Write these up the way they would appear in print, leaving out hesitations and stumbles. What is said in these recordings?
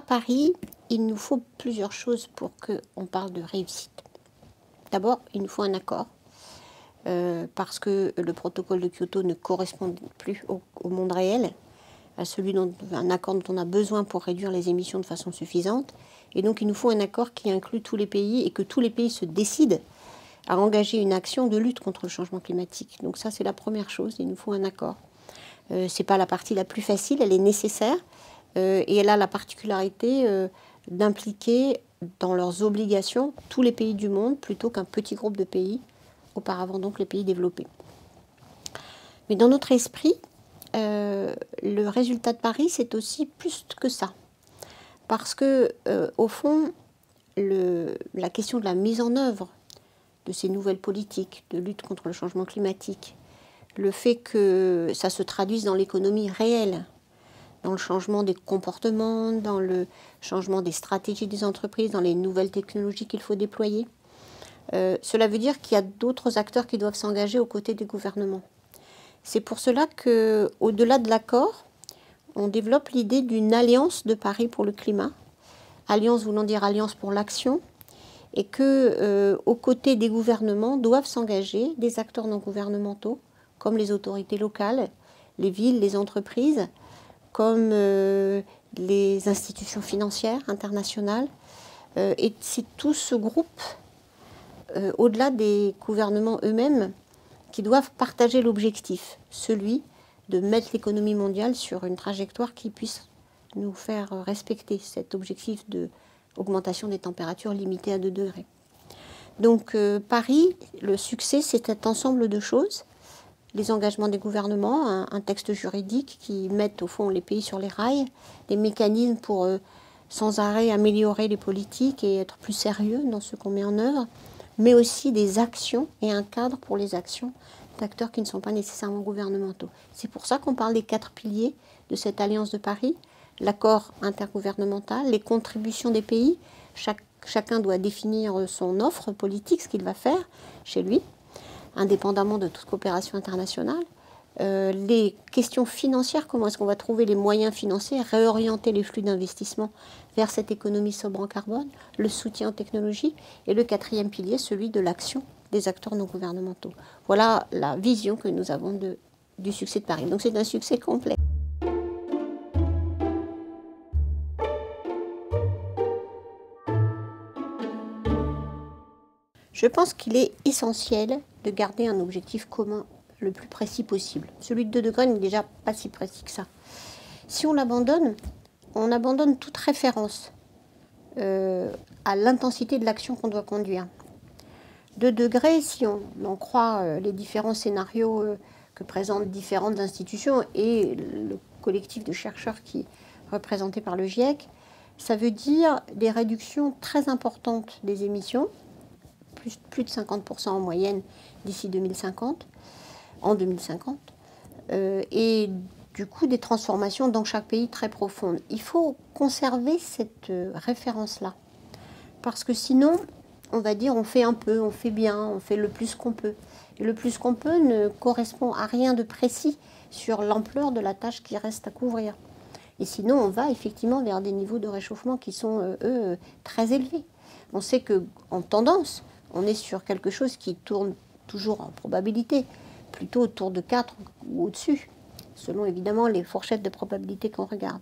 à Paris, il nous faut plusieurs choses pour qu'on parle de réussite. D'abord, il nous faut un accord, parce que le protocole de Kyoto ne correspond plus au monde réel, à un accord dont on a besoin pour réduire les émissions de façon suffisante. Et donc il nous faut un accord qui inclut tous les pays et que tous les pays se décident à engager une action de lutte contre le changement climatique. Donc ça, c'est la première chose, il nous faut un accord. Ce n'est pas la partie la plus facile, elle est nécessaire, et elle a la particularité d'impliquer dans leurs obligations tous les pays du monde plutôt qu'un petit groupe de pays, auparavant donc les pays développés. Mais dans notre esprit, le résultat de Paris, c'est aussi plus que ça. Parce que, au fond, la question de la mise en œuvre de ces nouvelles politiques de lutte contre le changement climatique, le fait que ça se traduise dans l'économie réelle, dans le changement des comportements, dans le changement des stratégies des entreprises, dans les nouvelles technologies qu'il faut déployer, cela veut dire qu'il y a d'autres acteurs qui doivent s'engager aux côtés des gouvernements. C'est pour cela qu'au-delà de l'accord, on développe l'idée d'une alliance de Paris pour le climat, alliance voulant dire alliance pour l'action, et qu'aux côtés des gouvernements doivent s'engager des acteurs non gouvernementaux, comme les autorités locales, les villes, les entreprises, comme les institutions financières internationales. Et c'est tout ce groupe, au-delà des gouvernements eux-mêmes, qui doivent partager l'objectif, celui de mettre l'économie mondiale sur une trajectoire qui puisse nous faire respecter cet objectif d'augmentation des températures limitées à 2 degrés. Donc Paris, le succès, c'est cet ensemble de choses. Les engagements des gouvernements, un texte juridique qui mette au fond les pays sur les rails, des mécanismes pour sans arrêt améliorer les politiques et être plus sérieux dans ce qu'on met en œuvre, mais aussi des actions et un cadre pour les actions d'acteurs qui ne sont pas nécessairement gouvernementaux. C'est pour ça qu'on parle des 4 piliers de cette Alliance de Paris, l'accord intergouvernemental, les contributions des pays, chacun doit définir son offre politique, ce qu'il va faire chez lui, indépendamment de toute coopération internationale. Les questions financières, comment est-ce qu'on va trouver les moyens financiers, réorienter les flux d'investissement vers cette économie sobre en carbone, le soutien aux technologies, et le 4e pilier, celui de l'action des acteurs non gouvernementaux. Voilà la vision que nous avons du succès de Paris. Donc c'est un succès complet. Je pense qu'il est essentiel de garder un objectif commun le plus précis possible. Celui de 2 degrés n'est déjà pas si précis que ça. Si on l'abandonne, on abandonne toute référence à l'intensité de l'action qu'on doit conduire. 2 degrés, si on en croit les différents scénarios que présentent différentes institutions et le collectif de chercheurs qui est représenté par le GIEC, ça veut dire des réductions très importantes des émissions, plus de 50% en moyenne d'ici 2050, en 2050, et du coup des transformations dans chaque pays très profondes. Il faut conserver cette référence-là, parce que sinon, on va dire on fait un peu, on fait bien, on fait le plus qu'on peut. Et le plus qu'on peut ne correspond à rien de précis sur l'ampleur de la tâche qui reste à couvrir. Et sinon, on va effectivement vers des niveaux de réchauffement qui sont, eux, très élevés. On sait qu'en tendance, on est sur quelque chose qui tourne toujours en probabilité, plutôt autour de 4 ou au-dessus, selon évidemment les fourchettes de probabilité qu'on regarde.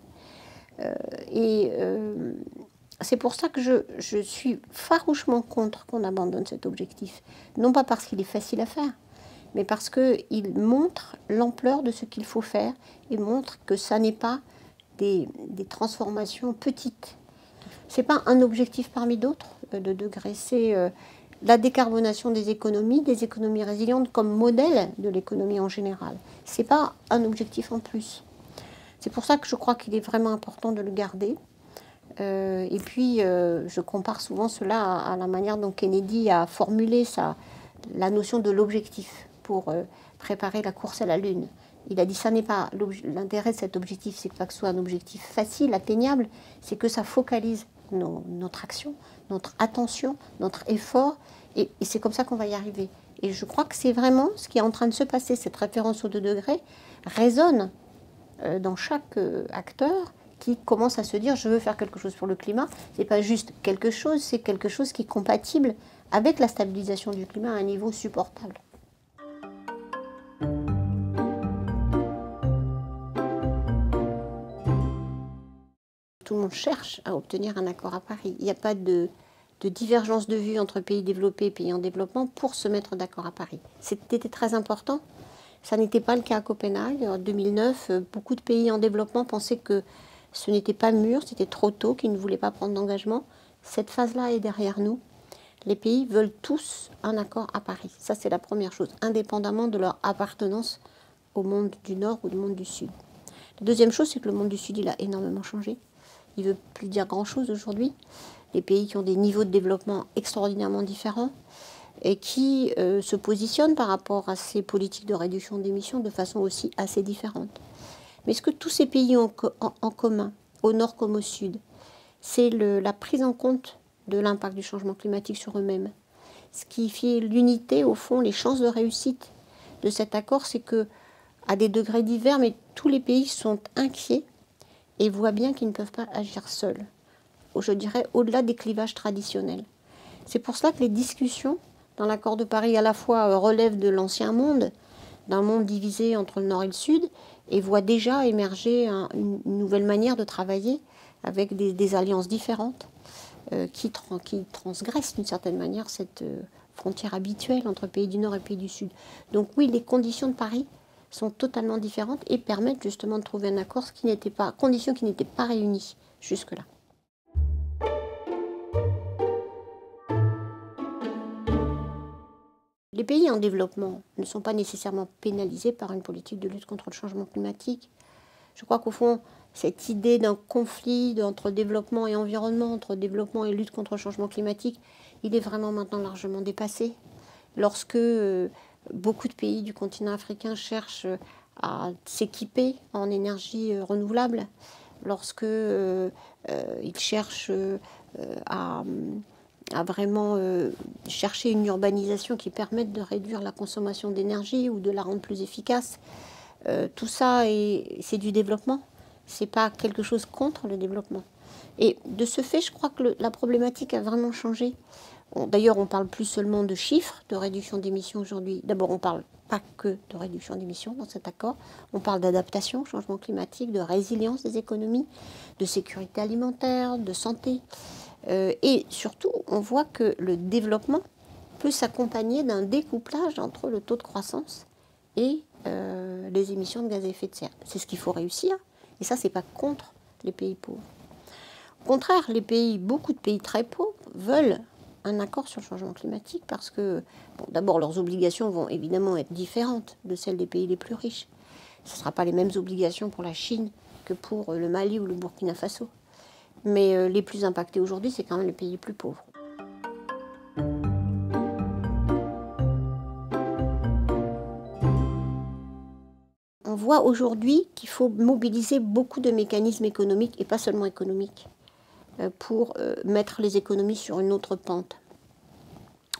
C'est pour ça que je suis farouchement contre qu'on abandonne cet objectif. Non pas parce qu'il est facile à faire, mais parce qu'il montre l'ampleur de ce qu'il faut faire et montre que ça n'est pas des transformations petites. Ce n'est pas un objectif parmi d'autres, 2 degrés, c'est la décarbonation des économies résilientes comme modèle de l'économie en général. Ce n'est pas un objectif en plus. C'est pour ça que je crois qu'il est vraiment important de le garder. Et puis, je compare souvent cela à la manière dont Kennedy a formulé la notion de l'objectif pour préparer la course à la Lune. Il a dit ça n'est pas l'intérêt de cet objectif, c'est pas que ce soit un objectif facile, atteignable, c'est que ça focalise notre action, notre attention, notre effort, et c'est comme ça qu'on va y arriver. Et je crois que c'est vraiment ce qui est en train de se passer. Cette référence aux 2 degrés résonne dans chaque acteur qui commencent à se dire je veux faire quelque chose pour le climat. Ce n'est pas juste quelque chose, c'est quelque chose qui est compatible avec la stabilisation du climat à un niveau supportable. Tout le monde cherche à obtenir un accord à Paris. Il n'y a pas de divergence de vue entre pays développés et pays en développement pour se mettre d'accord à Paris. C'était très important. Ça n'était pas le cas à Copenhague. En 2009, beaucoup de pays en développement pensaient que ce n'était pas mûr, c'était trop tôt, qu'ils ne voulaient pas prendre d'engagement. Cette phase-là est derrière nous. Les pays veulent tous un accord à Paris. Ça, c'est la première chose, indépendamment de leur appartenance au monde du Nord ou au monde du Sud. La deuxième chose, c'est que le monde du Sud, il a énormément changé. Il ne veut plus dire grand-chose aujourd'hui. Les pays qui ont des niveaux de développement extraordinairement différents et qui se positionnent par rapport à ces politiques de réduction d'émissions de façon aussi assez différente. Mais ce que tous ces pays ont en commun, au nord comme au sud, c'est la prise en compte de l'impact du changement climatique sur eux-mêmes. Ce qui fait l'unité, au fond, les chances de réussite de cet accord, c'est que, à des degrés divers, mais tous les pays sont inquiets et voient bien qu'ils ne peuvent pas agir seuls. Je dirais au-delà des clivages traditionnels. C'est pour cela que les discussions dans l'accord de Paris à la fois relèvent de l'ancien monde, d'un monde divisé entre le Nord et le Sud, et voient déjà émerger une nouvelle manière de travailler avec des alliances différentes qui transgressent d'une certaine manière cette frontière habituelle entre pays du Nord et pays du Sud. Donc oui, les conditions de Paris sont totalement différentes et permettent justement de trouver un accord, conditions qui n'étaient pas réunies jusque-là. Les pays en développement ne sont pas nécessairement pénalisés par une politique de lutte contre le changement climatique. Je crois qu'au fond, cette idée d'un conflit entre développement et environnement, entre développement et lutte contre le changement climatique, il est vraiment maintenant largement dépassé. Lorsque beaucoup de pays du continent africain cherchent à s'équiper en énergie renouvelable, lorsque ils cherchent à vraiment chercher une urbanisation qui permette de réduire la consommation d'énergie ou de la rendre plus efficace. Tout ça, c'est du développement. Ce n'est pas quelque chose contre le développement. Et de ce fait, je crois que la problématique a vraiment changé. D'ailleurs, on ne parle plus seulement de chiffres de réduction d'émissions aujourd'hui. D'abord, on ne parle pas que de réduction d'émissions dans cet accord. On parle d'adaptation au changement climatique, de résilience des économies, de sécurité alimentaire, de santé. Et surtout, on voit que le développement peut s'accompagner d'un découplage entre le taux de croissance et les émissions de gaz à effet de serre. C'est ce qu'il faut réussir. Et ça, ce n'est pas contre les pays pauvres. Au contraire, beaucoup de pays très pauvres veulent un accord sur le changement climatique parce que, d'abord, leurs obligations vont évidemment être différentes de celles des pays les plus riches. Ce ne sera pas les mêmes obligations pour la Chine que pour le Mali ou le Burkina Faso. Mais les plus impactés aujourd'hui, c'est quand même les pays les plus pauvres. On voit aujourd'hui qu'il faut mobiliser beaucoup de mécanismes économiques, et pas seulement économiques, pour mettre les économies sur une autre pente.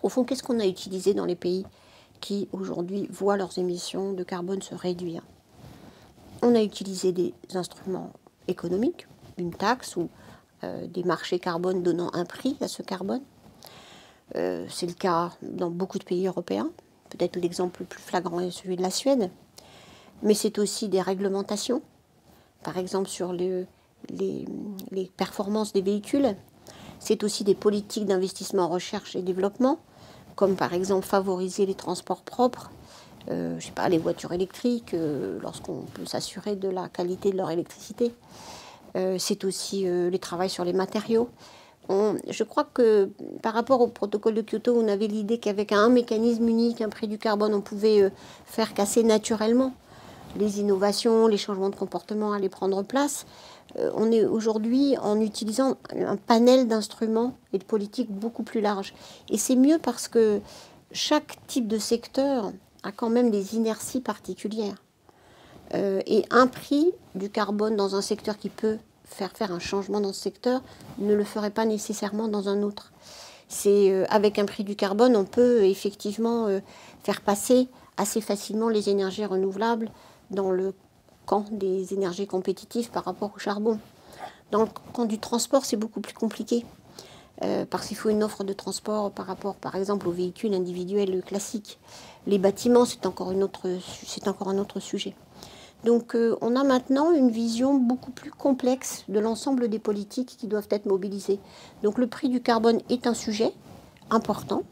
Au fond, qu'est-ce qu'on a utilisé dans les pays qui, aujourd'hui, voient leurs émissions de carbone se réduire? On a utilisé des instruments économiques, une taxe ou des marchés carbone donnant un prix à ce carbone. C'est le cas dans beaucoup de pays européens. Peut-être l'exemple le plus flagrant est celui de la Suède. Mais c'est aussi des réglementations, par exemple sur les performances des véhicules. C'est aussi des politiques d'investissement en recherche et développement, comme par exemple favoriser les transports propres, je sais pas, les voitures électriques, lorsqu'on peut s'assurer de la qualité de leur électricité. C'est aussi les travaux sur les matériaux. Je crois que par rapport au protocole de Kyoto, on avait l'idée qu'avec un mécanisme unique, un prix du carbone, on pouvait faire casser naturellement les innovations, les changements de comportement allaient prendre place. On est aujourd'hui en utilisant un panel d'instruments et de politiques beaucoup plus large. Et c'est mieux parce que chaque type de secteur a quand même des inerties particulières. Et un prix du carbone dans un secteur qui peut faire un changement dans ce secteur ne le ferait pas nécessairement dans un autre. Avec un prix du carbone, on peut effectivement faire passer assez facilement les énergies renouvelables dans le camp des énergies compétitives par rapport au charbon. Dans le camp du transport, c'est beaucoup plus compliqué. Parce qu'il faut une offre de transport par rapport, par exemple, aux véhicules individuels classiques. Les bâtiments, c'est encore un autre sujet. Donc on a maintenant une vision beaucoup plus complexe de l'ensemble des politiques qui doivent être mobilisées. Donc le prix du carbone est un sujet important,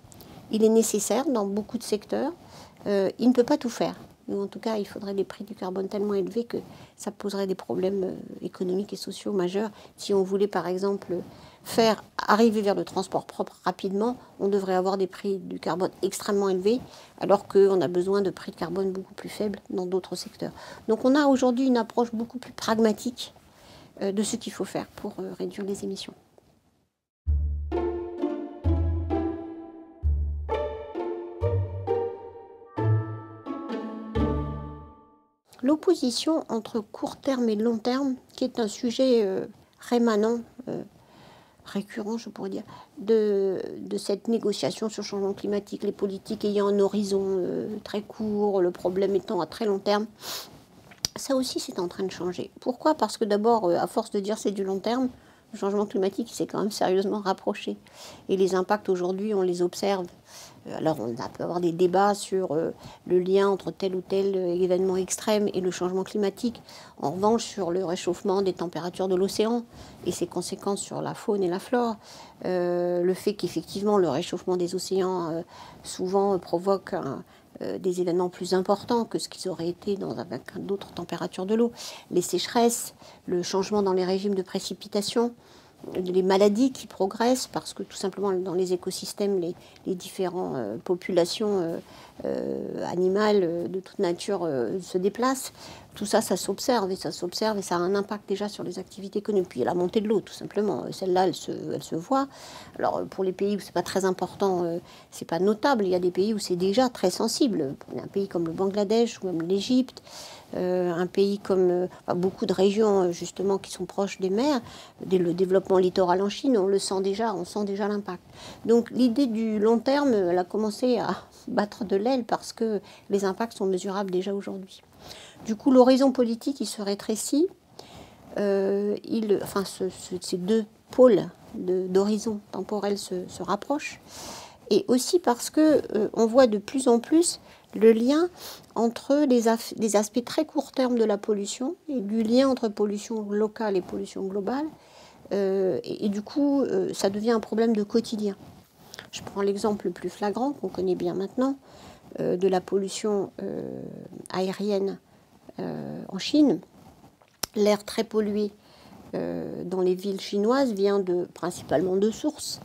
il est nécessaire dans beaucoup de secteurs, il ne peut pas tout faire. Mais en tout cas, il faudrait des prix du carbone tellement élevés que ça poserait des problèmes économiques et sociaux majeurs. Si on voulait par exemple faire arriver vers le transport propre rapidement, on devrait avoir des prix du carbone extrêmement élevés, alors qu'on a besoin de prix de carbone beaucoup plus faibles dans d'autres secteurs. Donc on a aujourd'hui une approche beaucoup plus pragmatique de ce qu'il faut faire pour réduire les émissions. L'opposition entre court terme et long terme, qui est un sujet rémanent, récurrent, je pourrais dire, de cette négociation sur le changement climatique, les politiques ayant un horizon très court, le problème étant à très long terme, ça aussi c'est en train de changer. Pourquoi? Parce que d'abord, à force de dire c'est du long terme, le changement climatique s'est quand même sérieusement rapproché. Et les impacts aujourd'hui, on les observe. Alors on peut avoir des débats sur le lien entre tel ou tel événement extrême et le changement climatique. En revanche, sur le réchauffement des températures de l'océan et ses conséquences sur la faune et la flore, le fait qu'effectivement le réchauffement des océans souvent provoque des événements plus importants que ce qu'ils auraient été avec d'autres températures de l'eau, les sécheresses, le changement dans les régimes de précipitation, les maladies qui progressent parce que tout simplement dans les écosystèmes, les différentes populations animales de toute nature se déplacent. Tout ça, ça s'observe et ça a un impact déjà sur les activités économiques. Puis la montée de l'eau, tout simplement, celle-là, elle se voit. Alors pour les pays où c'est pas très important, c'est pas notable. Il y a des pays où c'est déjà très sensible. Un pays comme le Bangladesh ou même l'Égypte. Un pays comme beaucoup de régions justement qui sont proches des mers, le développement littoral en Chine, on sent déjà l'impact. Donc l'idée du long terme, elle a commencé à battre de l'aile parce que les impacts sont mesurables déjà aujourd'hui. Du coup, l'horizon politique, il se rétrécit. Ces deux pôles d'horizon temporel se rapprochent. Et aussi parce que on voit de plus en plus le lien entre les aspects très court terme de la pollution et du lien entre pollution locale et pollution globale. Et du coup, ça devient un problème de quotidien. Je prends l'exemple le plus flagrant, qu'on connaît bien maintenant, de la pollution aérienne en Chine. L'air très pollué dans les villes chinoises vient principalement de sources.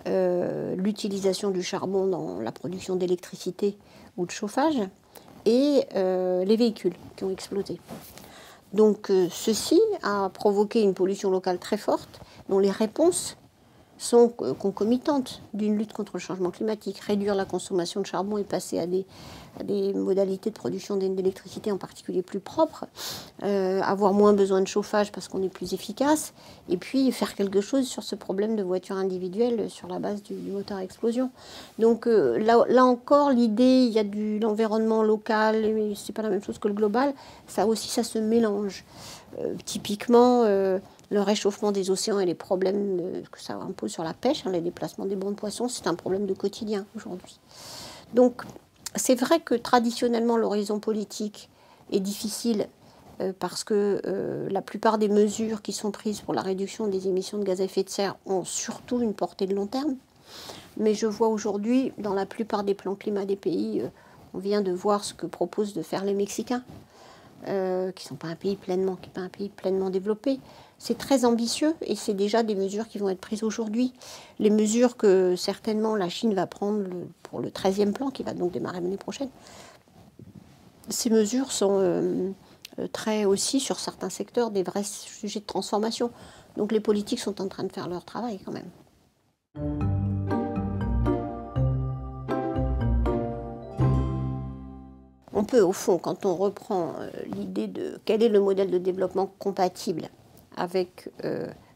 L'utilisation du charbon dans la production d'électricité ou de chauffage et les véhicules qui ont explosé. Donc ceci a provoqué une pollution locale très forte dont les réponses sont concomitantes d'une lutte contre le changement climatique. Réduire la consommation de charbon et passer à des modalités de production d'électricité en particulier plus propres, avoir moins besoin de chauffage parce qu'on est plus efficace, et puis faire quelque chose sur ce problème de voitures individuelles sur la base du moteur à explosion. Donc là encore, l'idée, il y a l'environnement local, mais c'est pas la même chose que le global, ça aussi ça se mélange. Typiquement, le réchauffement des océans et les problèmes que ça impose sur la pêche, les déplacements des bancs de poissons, c'est un problème de quotidien aujourd'hui. Donc c'est vrai que traditionnellement l'horizon politique est difficile parce que la plupart des mesures qui sont prises pour la réduction des émissions de gaz à effet de serre ont surtout une portée de long terme. Mais je vois aujourd'hui, dans la plupart des plans climat des pays, on vient de voir ce que proposent de faire les Mexicains, qui ne sont pas un pays pleinement développé. C'est très ambitieux et c'est déjà des mesures qui vont être prises aujourd'hui. Les mesures que certainement la Chine va prendre pour le 13e plan, qui va donc démarrer l'année prochaine, ces mesures sont très aussi, sur certains secteurs, des vrais sujets de transformation. Donc les politiques sont en train de faire leur travail quand même. On peut, au fond, quand on reprend l'idée de quel est le modèle de développement compatible avec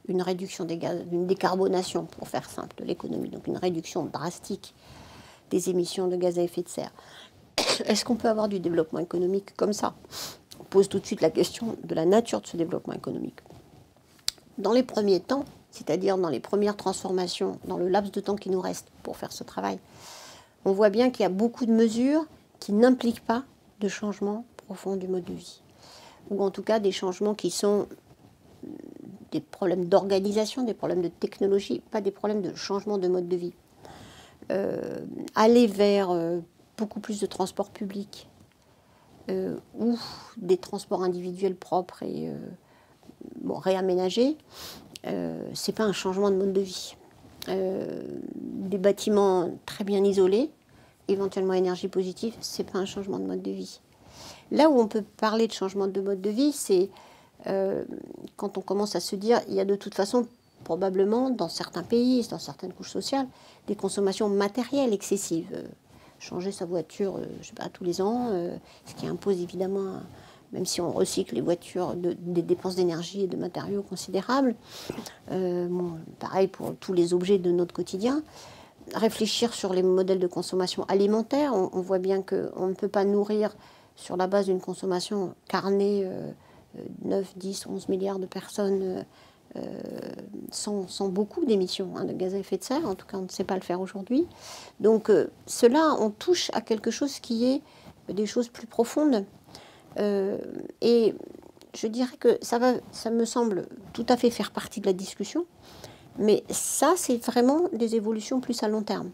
une réduction des gaz, une décarbonation, pour faire simple, de l'économie, donc une réduction drastique des émissions de gaz à effet de serre. Est-ce qu'on peut avoir du développement économique comme ça? On pose tout de suite la question de la nature de ce développement économique. dans les premiers temps, c'est-à-dire dans les premières transformations, dans le laps de temps qui nous reste pour faire ce travail, on voit bien qu'il y a beaucoup de mesures qui n'impliquent pas de changement profond du mode de vie. Ou en tout cas des changements qui sont des problèmes d'organisation, des problèmes de technologie, pas des problèmes de changement de mode de vie. Aller vers beaucoup plus de transports publics ou des transports individuels propres et réaménagés, c'est pas un changement de mode de vie. Des bâtiments très bien isolés, éventuellement énergie positive, c'est pas un changement de mode de vie. Là où on peut parler de changement de mode de vie, c'est quand on commence à se dire, il y a de toute façon probablement dans certains pays, dans certaines couches sociales, des consommations matérielles excessives. Changer sa voiture, je sais pas, tous les ans, ce qui impose évidemment, même si on recycle les voitures, des dépenses d'énergie et de matériaux considérables. Pareil pour tous les objets de notre quotidien. Réfléchir sur les modèles de consommation alimentaire. On voit bien qu'on ne peut pas nourrir sur la base d'une consommation carnée 9, 10, 11 milliards de personnes sans beaucoup d'émissions de gaz à effet de serre. En tout cas, on ne sait pas le faire aujourd'hui. Donc cela, on touche à quelque chose qui est des choses plus profondes. Et je dirais que ça me semble tout à fait faire partie de la discussion. Mais ça, c'est vraiment des évolutions plus à long terme.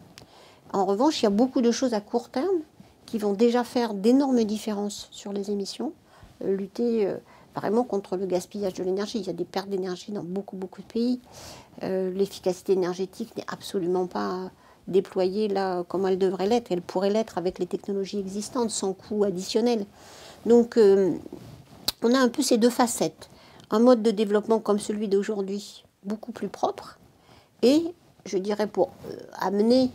En revanche, il y a beaucoup de choses à court terme qui vont déjà faire d'énormes différences sur les émissions, lutter vraiment contre le gaspillage de l'énergie. Il y a des pertes d'énergie dans beaucoup de pays. L'efficacité énergétique n'est absolument pas déployée là comme elle devrait l'être. Elle pourrait l'être avec les technologies existantes, sans coût additionnel. Donc, on a un peu ces deux facettes. Un mode de développement comme celui d'aujourd'hui, beaucoup plus propre, et je dirais pour amener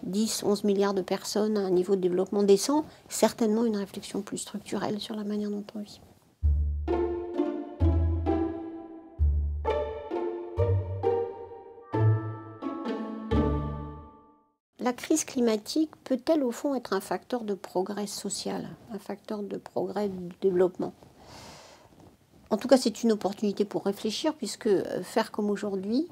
10, 11 milliards de personnes à un niveau de développement décent, certainement une réflexion plus structurelle sur la manière dont on vit. La crise climatique peut-elle au fond être un facteur de progrès social, un facteur de progrès de développement ? En tout cas, c'est une opportunité pour réfléchir, puisque faire comme aujourd'hui,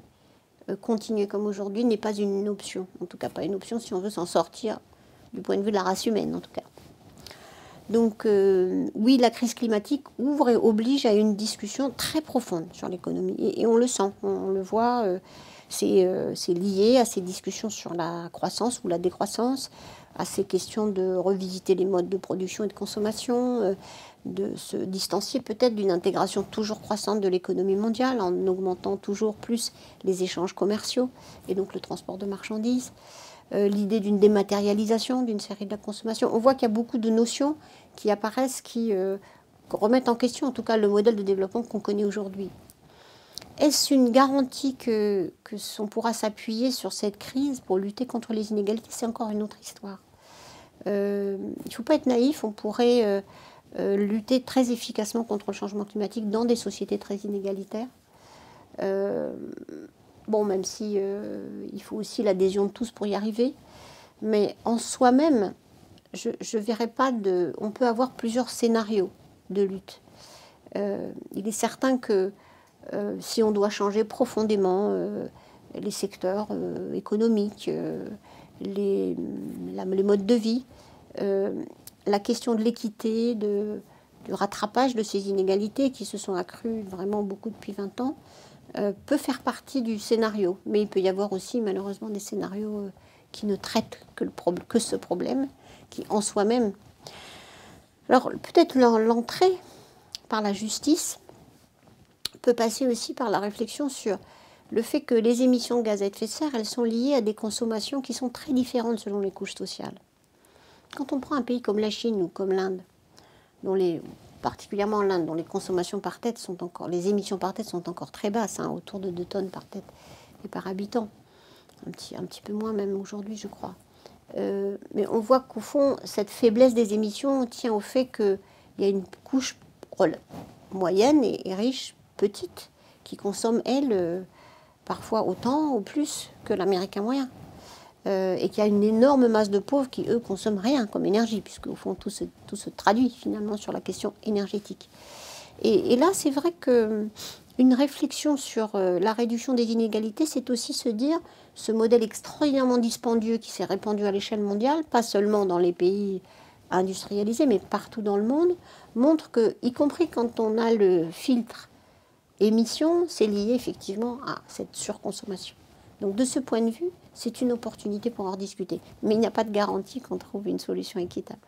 continuer comme aujourd'hui n'est pas une option. En tout cas, pas une option si on veut s'en sortir du point de vue de la race humaine, en tout cas. Donc, oui, la crise climatique ouvre et oblige à une discussion très profonde sur l'économie. Et on le sent, on le voit, c'est lié à ces discussions sur la croissance ou la décroissance, à ces questions de revisiter les modes de production et de consommation, de se distancier peut-être d'une intégration toujours croissante de l'économie mondiale en augmentant toujours plus les échanges commerciaux et donc le transport de marchandises. L'idée d'une dématérialisation d'une série de la consommation. On voit qu'il y a beaucoup de notions qui apparaissent, qui remettent en question en tout cas le modèle de développement qu'on connaît aujourd'hui. Est-ce une garantie qu'on pourra s'appuyer sur cette crise pour lutter contre les inégalités? C'est encore une autre histoire. Il ne faut pas être naïf, on pourrait lutter très efficacement contre le changement climatique dans des sociétés très inégalitaires. Bon, même si il faut aussi l'adhésion de tous pour y arriver, mais en soi-même, je verrais pas de... On peut avoir plusieurs scénarios de lutte. Il est certain que si on doit changer profondément les secteurs économiques, les modes de vie, la question de l'équité, du rattrapage de ces inégalités qui se sont accrues vraiment beaucoup depuis 20 ans, peut faire partie du scénario. Mais il peut y avoir aussi malheureusement des scénarios qui ne traitent que ce problème, qui en soi-même... Alors peut-être l'entrée par la justice peut passer aussi par la réflexion sur le fait que les émissions de gaz à effet de serre, elles sont liées à des consommations qui sont très différentes selon les couches sociales. Quand on prend un pays comme la Chine ou comme l'Inde, particulièrement l'Inde, dont les consommations par tête sont encore, les émissions par tête sont encore très basses, autour de 2 tonnes par tête et par habitant, un petit peu moins même aujourd'hui, je crois. Mais on voit qu'au fond, cette faiblesse des émissions tient au fait qu'il y a une couche moyenne et riche, petite, qui consomme, elle, parfois autant ou plus que l'Américain moyen. Et qu'il y a une énorme masse de pauvres qui, eux, consomment rien comme énergie, puisque au fond, tout se traduit finalement sur la question énergétique. Et là, c'est vrai qu'une réflexion sur la réduction des inégalités, c'est aussi se dire, ce modèle extraordinairement dispendieux qui s'est répandu à l'échelle mondiale, pas seulement dans les pays industrialisés, mais partout dans le monde, montre que, y compris quand on a le filtre émission, c'est lié effectivement à cette surconsommation. Donc de ce point de vue, c'est une opportunité pour en discuter. Mais il n'y a pas de garantie qu'on trouve une solution équitable.